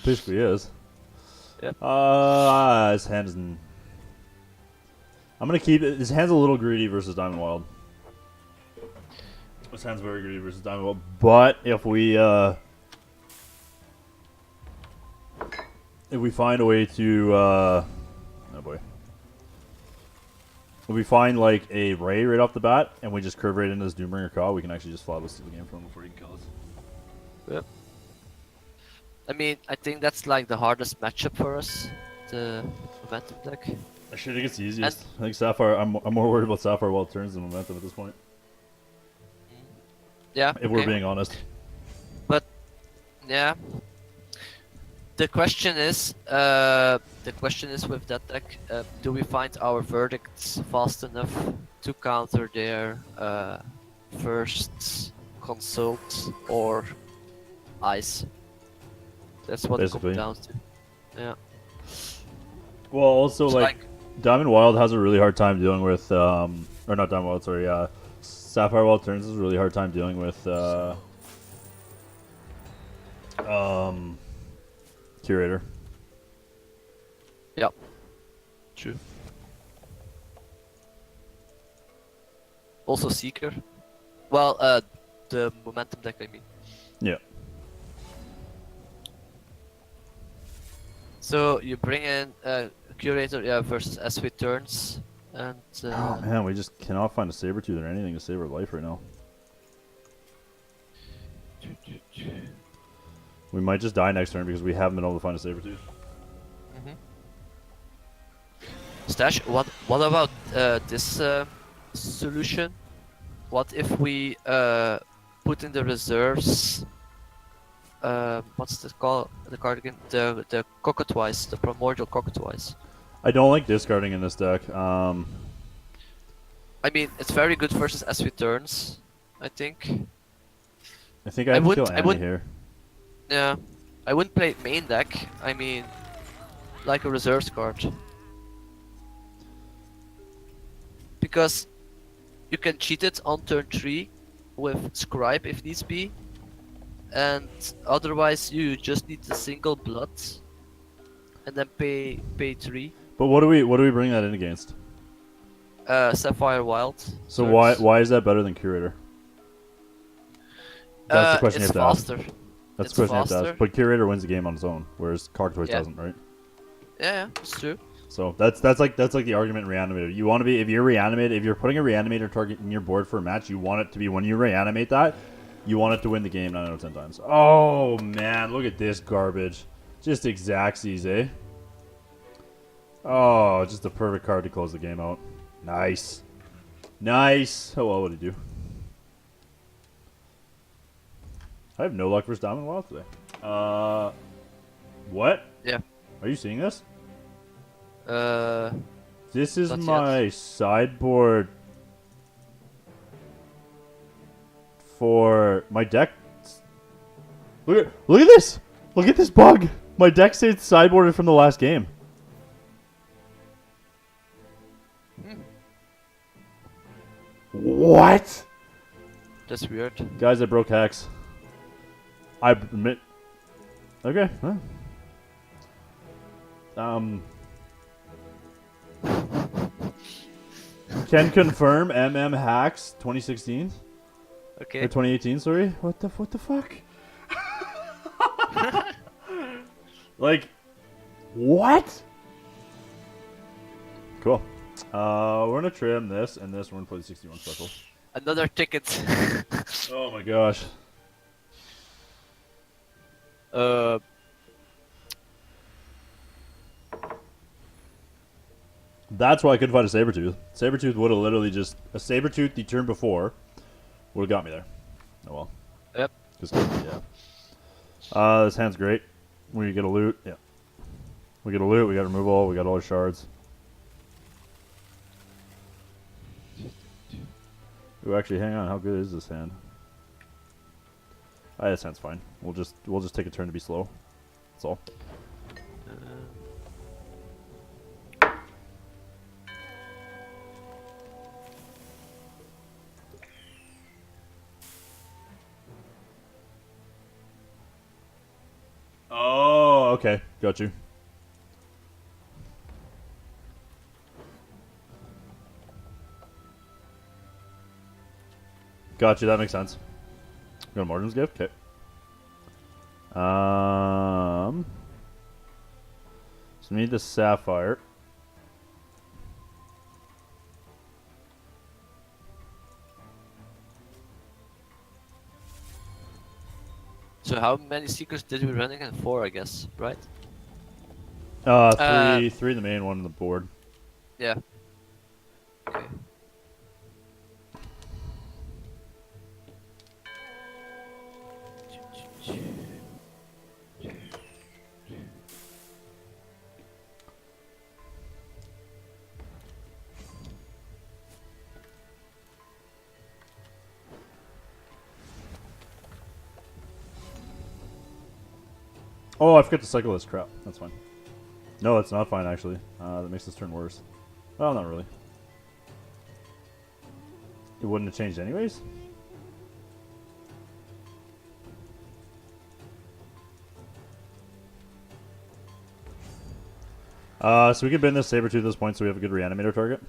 Basically is. Yep. His hand is. I'm gonna keep it. His hand's a little greedy versus Diamond Wild. His hand's very greedy versus Diamond Wild. But if we find a way to oh boy. If we find like a Ray right off the bat and we just curve right into this Doombringer Caw, we can actually just flawless steal the game from him before he can kill us. Yep. I mean, I think that's like the hardest matchup for us, the momentum deck. Actually, I think it's the easiest. I think Sapphire. I'm more worried about Sapphire Wild turns than momentum at this point. Yeah. If we're being honest. But yeah, the question is with that deck, do we find our verdicts fast enough to counter their first consult or ice? That's what Basically. it comes down to. Yeah. Well, also It's like Diamond Wild has a really hard time dealing with, or not Diamond Wild, sorry, Sapphire Wild turns has a really hard time dealing with, Curator. Yep. True. Also Seeker. Well, the momentum deck, I mean. Yeah. So you bring in Curator, yeah, versus SV turns, and Oh man, we just cannot find a Sabertooth or anything to save our life right now. We might just die next turn because we haven't been able to find a Sabertooth. Stash, what about this solution? What if we put in the reserves? What's the call? The card again? The Cockatrice, the Primordial Cockatrice. I don't like discarding in this deck. I mean, it's very good versus SV turns, I think. I think I have to kill Annie here. Yeah, I wouldn't play main deck. I mean, like a reserves card. Because you can cheat it on turn 3 with Scribe if needs be. And otherwise you just need a single blood and then pay 3. But what do we bring that in against? Sapphire Wild. So why is that better than Curator? That's the question you have to ask. That's the question you have to ask. But Curator wins the game on its own, whereas Cockatrice doesn't, right? Yeah, it's true. So that's like the argument in Reanimator. You want to be if you're putting a Reanimator target in your board for a match, you want it to be when you reanimate that, you want it to win the game 9 out of 10 times. Oh man, look at this garbage. Just Xaxes, eh? Oh, just the perfect card to close the game out. Nice. Nice. How well would he do? I have no luck versus Diamond Wild today. What? Yeah. Are you seeing this? This is my sideboard for my deck. Look at this! Look at this bug! My deck stayed sideboarded from the last game. What? That's weird. Guys, I broke Hex. I admit. Okay. Huh. Can confirm MM hacks 2016. Okay. Or 2018, sorry. What the fuck? Like, what? Cool. We're gonna trim this and this. We're gonna play the 61 special. Another ticket. Oh my gosh. That's why I couldn't find a Sabertooth. Sabertooth would have literally just... A Sabertooth the turn before would have got me there. Oh well. Yep. Yeah. This hand's great. We get a loot. Yeah. We get a loot. We got removal. We got all the shards. Ooh, actually, hang on. How good is this hand? This hand's fine. We'll just take a turn to be slow. That's all. Oh, okay. Got you. Got you. That makes sense. Go to Morgan's gift. Okay. So we need the sapphire. So how many secrets did we run again? 4, I guess, right? Three in the main, one on the board. Yeah. Okay. Oh, I forgot to cycle this crap. That's fine. No, it's not fine, actually. That makes this turn worse. Well, not really. It wouldn't have changed anyways? So we can bend this Sabertooth at this point so we have a good reanimator target.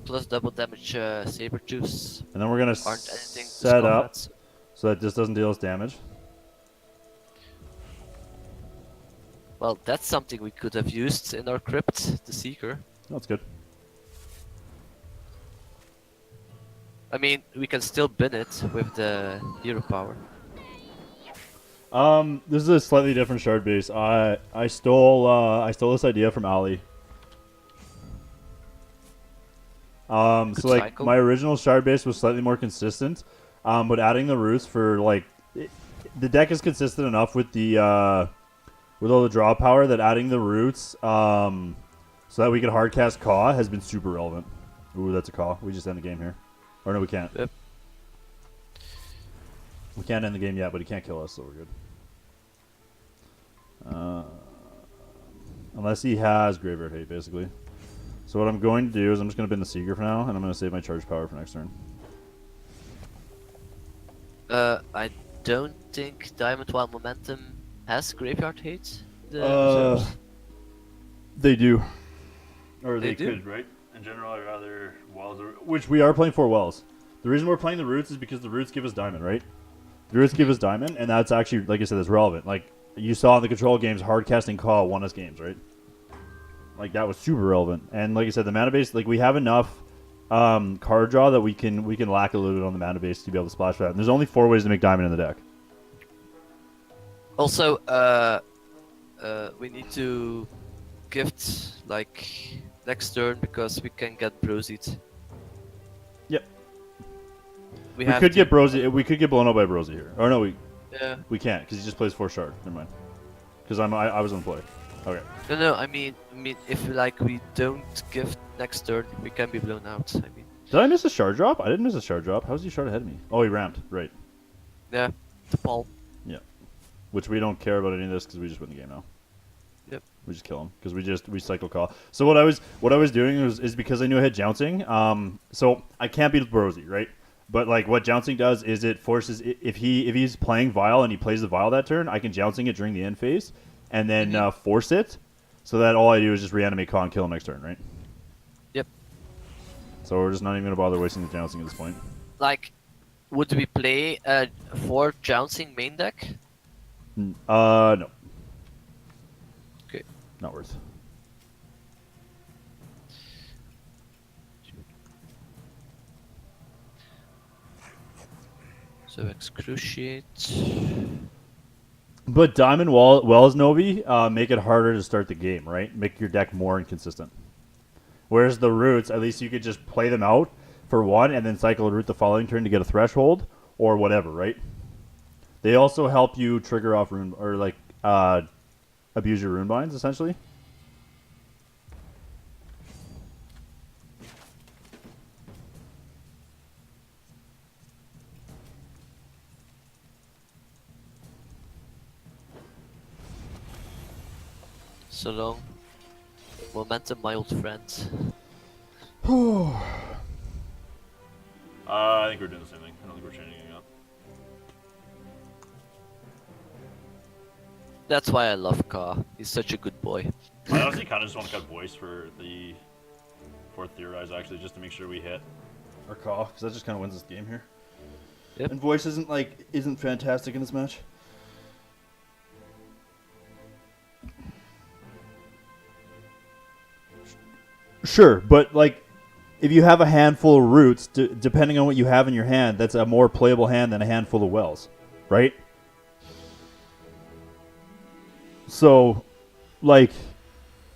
Plus double damage Sabertooths And then we're going to aren't anything to set scoff up at. so that this doesn't deal us damage. Well, that's something we could have used in our crypt, the Seeker. That's good. I mean, we can still bin it with the hero power. This is a slightly different shard base. I stole this idea from Ali. So like cycle. my original shard base was slightly more consistent, but adding the roots for like the deck is consistent enough with the with all the draw power that adding the roots so that we can hardcast Caw has been super relevant. Ooh, that's a Caw. We just end the game here. Or no, we can't. Yep. We can't end the game yet, but he can't kill us, so we're good. Unless he has Graveyard Hate, basically. So what I'm going to do is I'm just going to bin the Seeker for now, and I'm going to save my charge power for next turn. I don't think Diamond Wild Momentum has Graveyard Hate. The reserves. They do. Or They they do? could, right? In general, I'd rather Wells, which we are playing 4 Wells. The reason we're playing the Roots is because the Roots give us Diamond, right? The Roots give us Diamond, and that's actually, like I said, that's relevant. Like, you saw in the control games, hardcasting Caw won us games, right? Like, that was super relevant. And like I said, the mana base, like, we have enough card draw that we can lack a little bit on the mana base to be able to splash that. And there's only 4 ways to make Diamond in the deck. Also, we need to gift like next turn because we can get Brosied. Yep. We We have could to- get Brosy. We could get blown up by Brosy here. Or no, Yeah. we can't because he just plays 4 shard. Never mind. Because I was on play. Okay. No, I mean, if like we don't gift next turn, we can be blown out. I mean. Did I miss a shard drop? I didn't miss a shard drop. How's he shard ahead of me? Oh, he ramped. Right. Yeah. The ball. Yeah. Which we don't care about any of this because we just win the game now. Yep. We just kill him because we cycle Caw. So what I was doing is because I knew I had jouncing. So I can't beat Brosy, right? But like what jouncing does is it forces if he's playing Vile and he plays the Vile that turn, I can jouncing it during the end phase, and then force it, so that all I do is just reanimate Caw and kill him next turn, right? Yep. So we're just not even gonna bother wasting the jouncing at this point. Like, would we play a 4 jouncing main deck? No. Okay. Not worth. So excruciate. But Diamond Wells Novi make it harder to start the game, right? Make your deck more inconsistent. Whereas the Roots, at least you could just play them out for 1 and then cycle a Root the following turn to get a Threshold or whatever, right? They also help you trigger off rune or like abuse your rune binds essentially. So long. Momentum, my old friend. I think we're doing the same thing. I don't think we're changing anything up. That's why I love Ka. He's such a good boy. I honestly kind of just want to cut voice for theorize actually, just to make sure we hit our call, because that just kind of wins this game here. Yep. And voice isn't fantastic in this match. Sure, but like, if you have a handful of roots, depending on what you have in your hand, that's a more playable hand than a handful of wells, right? So, like,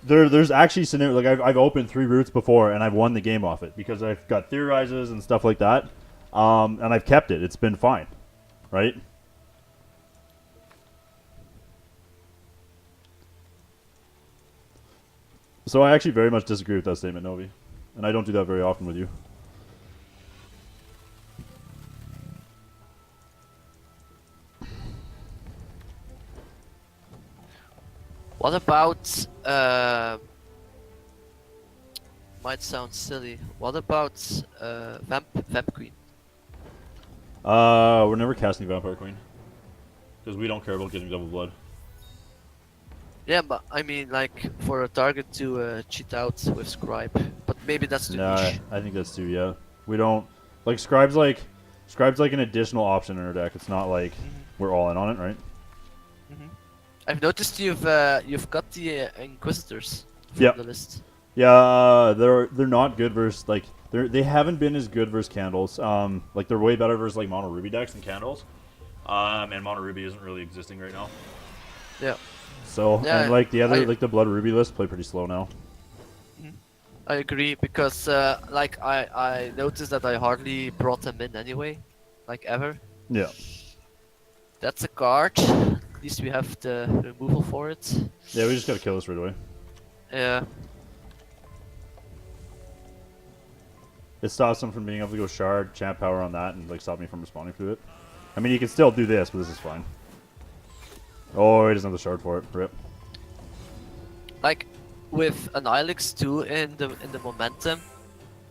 there's actually scenario like I've opened 3 roots before and I've won the game off it because I've got theorizes and stuff like that, and I've kept it. It's been fine, right? So I actually very much disagree with that statement, Novi, and I don't do that very often with you. What about might sound silly. What about Vamp Queen? We're never casting Vampire Queen because we don't care about getting double blood. Yeah, but I mean, like, for a target to cheat out with Scribe. But maybe that's too niche. I think that's too. Yeah, we don't like Scribe's like an additional option in our deck. It's not like we're all in on it, right? I've noticed you've got the Inquisitors from Yep. the list. Yeah, they're not good versus like they haven't been as good versus candles. Like they're way better versus like mono ruby decks than candles. And mono ruby isn't really existing right now. Yeah. So Yeah, and like the other like the blood ruby list play pretty slow now. I agree because like I noticed that I hardly brought them in anyway, like ever. Yeah. That's a card. At least we have the removal for it. Yeah, we just gotta kill this right away. Yeah. It stops him from being able to go shard, champ power on that, and like stop me from responding to it. I mean, he can still do this, but this is fine. Oh, he doesn't have the shard for it. Rip. Like with an Ilex 2 in the momentum,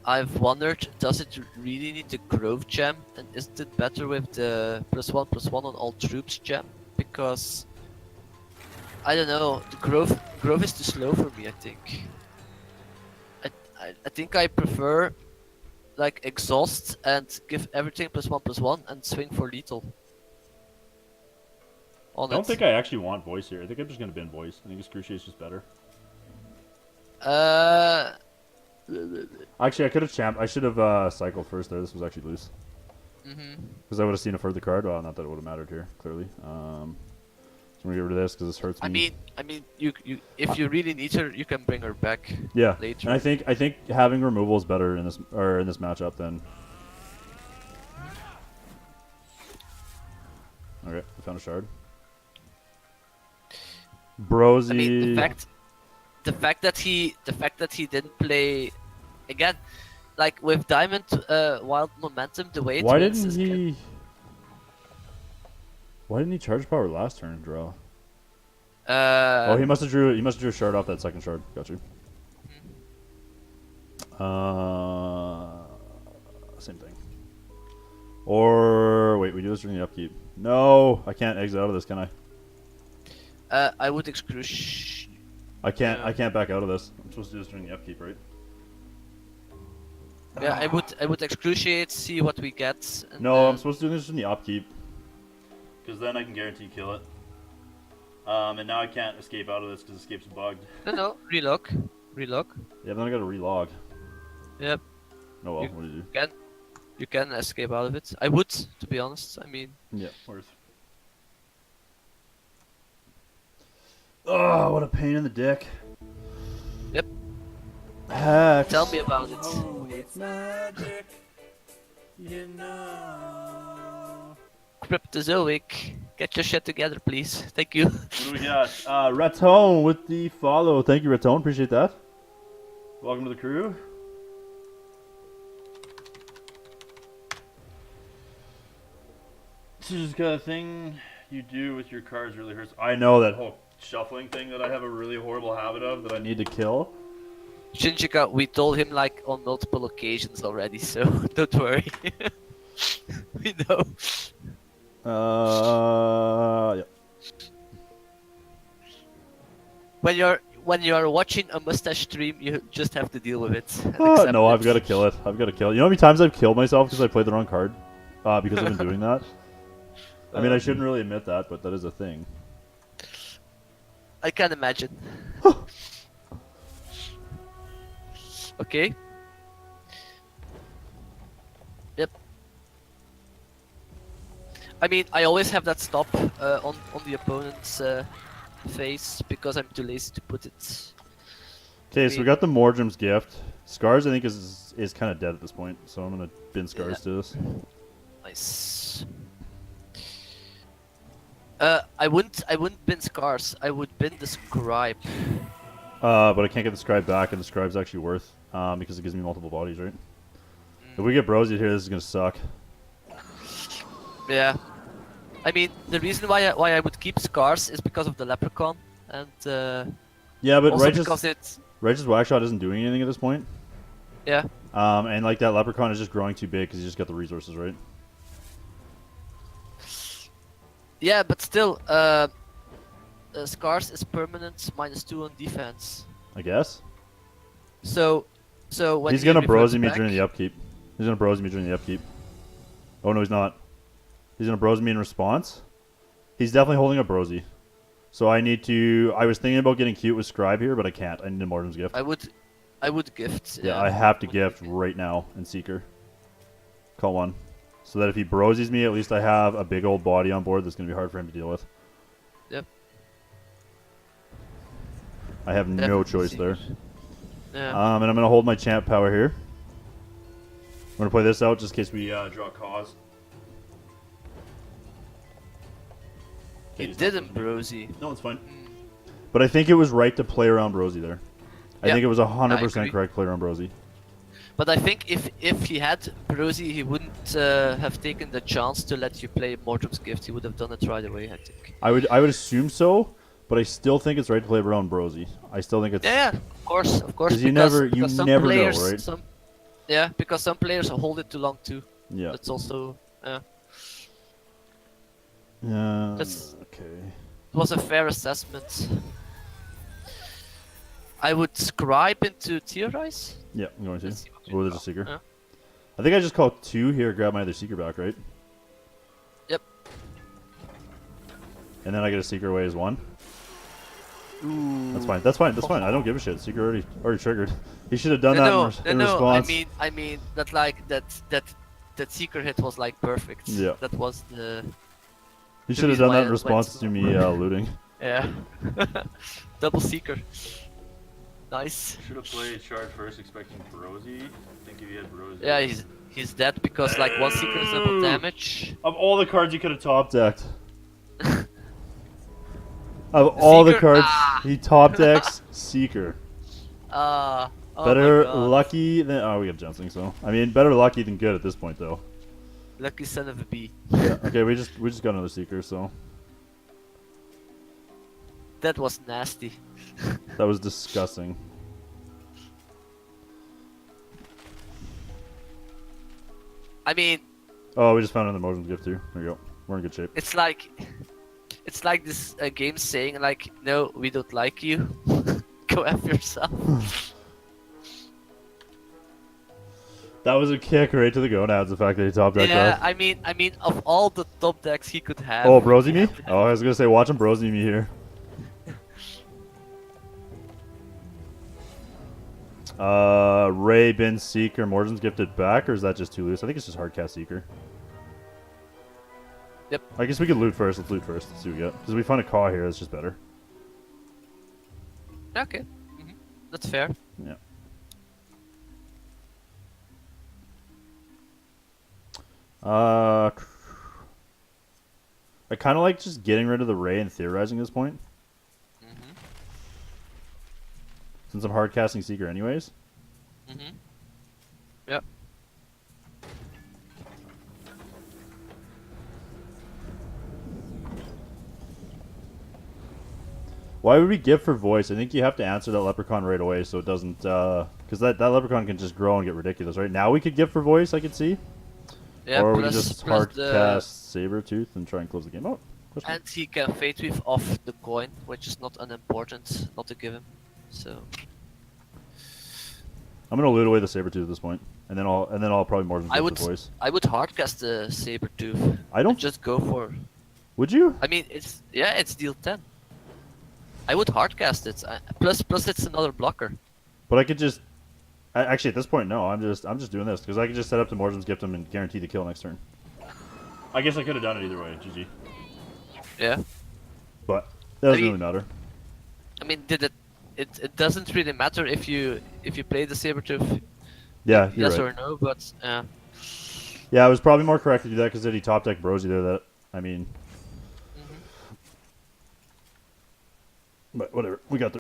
I've wondered, does it really need the Grove gem, and isn't it better with the +1/+1 on all troops gem? Because I don't know, the Grove is too slow for me. I think. I think I prefer like exhaust and give everything +1/+1 and swing for lethal. I don't think I actually want voice here. I think I'm just gonna bin voice. I think excruciate's just better. Actually, I could have champ. I should have cycled first there. This was actually loose. Because I would have seen a further card. Well, not that it would have mattered here, clearly. So I'm gonna get rid of this because this hurts me. I mean, you if you really need her, you can bring her back. Yeah, later. and I think having removal is better in this matchup than. Okay, I found a shard. Brosy. I mean, the fact that he didn't play again, like with Diamond Wild Momentum, the way it Why wins didn't is he? Why didn't he charge power last turn and draw? Oh, he must have drew a shard off that second shard. Got you. Same thing. Or wait, we do this during the upkeep. No, I can't exit out of this, can I? I would excruciate. I can't back out of this. I'm supposed to do this during the upkeep, right? Yeah, I would excruciate, see what we get. And No, I'm supposed to do this in the upkeep. Because then I can guarantee kill it. And now I can't escape out of this because escape's bugged. No, relog. Yeah, then I gotta relog. Yep. Oh well, what do you do? You can escape out of it. I would, to be honest. I mean. Yeah, worth. Oh, what a pain in the dick. Yep. Hex. Tell me about it. Oh, it's magic. You know. Cryptozoic, get your shit together, please. Thank you. What do we got? Raton with the follow. Thank you, Raton. Appreciate that. Welcome to the crew. This is kind of thing you do with your cards really hurts. I know that whole shuffling thing that I have a really horrible habit of that I need to kill. Shinjika, we told him like on multiple occasions already, so don't worry. We know. Yeah. when you're watching a mustache stream, you just have to deal with it. And Oh, accept no, it. I've got to kill it. I've got to kill it. You know how many times I've killed myself because I played the wrong card? Because I've been doing that? I mean, I shouldn't really admit that, but that is a thing. I can imagine. Okay. Yep. I mean, I always have that stop on the opponent's face because I'm too lazy to put it. Okay, so we got the Mordrim's gift. Scars, I think, is kind of dead at this point, so I'm gonna bin Scars to this. Nice. I wouldn't bin Scars. I would bin the Scribe. But I can't get the Scribe back, and the Scribe's actually worth, because it gives me multiple bodies, right? If we get Brosied here, this is gonna suck. Yeah. I mean, the reason why I would keep Scars is because of the Leprechaun, and Yeah, but also because it's Righteous Whackshot isn't doing anything at this point. yeah. And like that Leprechaun is just growing too big because he's just got the resources, right? Yeah, but still, Scars is permanent -2 on defense. I guess. So when He's he gonna reverts brosy me back- during the upkeep. He's gonna brosy me during the upkeep. Oh no, he's not. He's gonna brosy me in response. He's definitely holding a brosy. So I need to. I was thinking about getting cute with Scribe here, but I can't. I need a Mordrim's gift. I would gift. Yeah, I have to gift right now in Seeker. Call one. So that if he brosies me, at least I have a big old body on board that's going to be hard for him to deal with. Yep. I have no Definitely choice Seeker. there. Yeah. And I'm going to hold my champ power here. I'm going to play this out just in case we draw cause. He didn't brosy. No, it's fine. But I think it was right to play around Brosy there. I Yeah, think it was I 100% agree. correct play around Brosy. But I think if he had brosy, he wouldn't have taken the chance to let you play Mordrim's gift. He would have done it right away, I think. I would assume so, but I still think it's right to play around Brosy. I still think it's Yeah, of course. 'Cause you never some never know, players, right? Yeah, because some players hold it too long too. yeah. That's also That's- okay. it was a fair assessment. I would scribe into Theorize. Yeah, I'm going to. Let's see what we Oh, there's a draw. Seeker. Yeah. I think I just call 2 here, grab my other Seeker back, right? Yep. And then I get a Seeker away as 1. Ooh. That's fine. That's fine. That's fine. I don't give a shit. Seeker already triggered. He should have done that in No. response. I mean that like that Seeker hit was like perfect. Yeah. That was the He the should have reason done why that in it went response so to me looting. yeah. Double Seeker. Nice. Should have played Shard first, expecting Brosy. I think if he had Brosy. Yeah, he's dead because like 1 Seeker is double damage. Of all the cards you could have top decked. Of all the Seeker? cards, Ah. he top decks Seeker. Oh Better my God. lucky than. Oh, we got Jumping, so. I mean, better lucky than good at this point, though. Lucky son of a bee. Yeah. Okay, we just got another Seeker, so. That was nasty. That was disgusting. I mean, Oh, we just found another Mordrim's gift, too. There we go. We're in good shape. it's like this game saying like, no, we don't like you. Go after yourself. That was a kick right to the gonads, the fact that he top decked Yeah, that. I mean, of all the top decks he could have. Oh, Brosy me? Oh, I was gonna say, watch him Brosy me here. Ray, Bin, Seeker, Mordrim's gifted back, or is that just too loose? I think it's just hardcast Seeker. Yep. I guess we could loot first. Let's loot first. Let's see what we get. Because if we find a caw here, it's just better. Okay, that's fair. Yeah. I kind of like just getting rid of the Ray and theorizing at this point. Since I'm hard casting Seeker anyways. Yep. Why would we give for voice? I think you have to answer that leprechaun right away so it doesn't, because that leprechaun can just grow and get ridiculous, right? Now we could give for voice, I could see. Yeah, or we plus, just plus hard the cast Sabertooth and try and close the game out. Question. And he can fate weave off the coin, which is not unimportant, not to give him. So I'm gonna loot away the saber tooth at this point, and then I'll probably more than I the would voice. hardcast the saber tooth. I don't. And just go for. Would you? I mean, it's deal 10. I would hardcast it. Plus it's another blocker. But I could just. Actually, at this point, no. I'm just doing this because I could just set up the Morgem's Gift him and guarantee the kill next turn. I guess I could have done it either way, GG. Yeah. But that doesn't mean- really matter. I mean, it doesn't really matter if you play the saber tooth, Yeah, you're yes right. or no. But Yeah, it was probably more correct to do that because he top deck Brosy there. That I mean, but whatever. We got the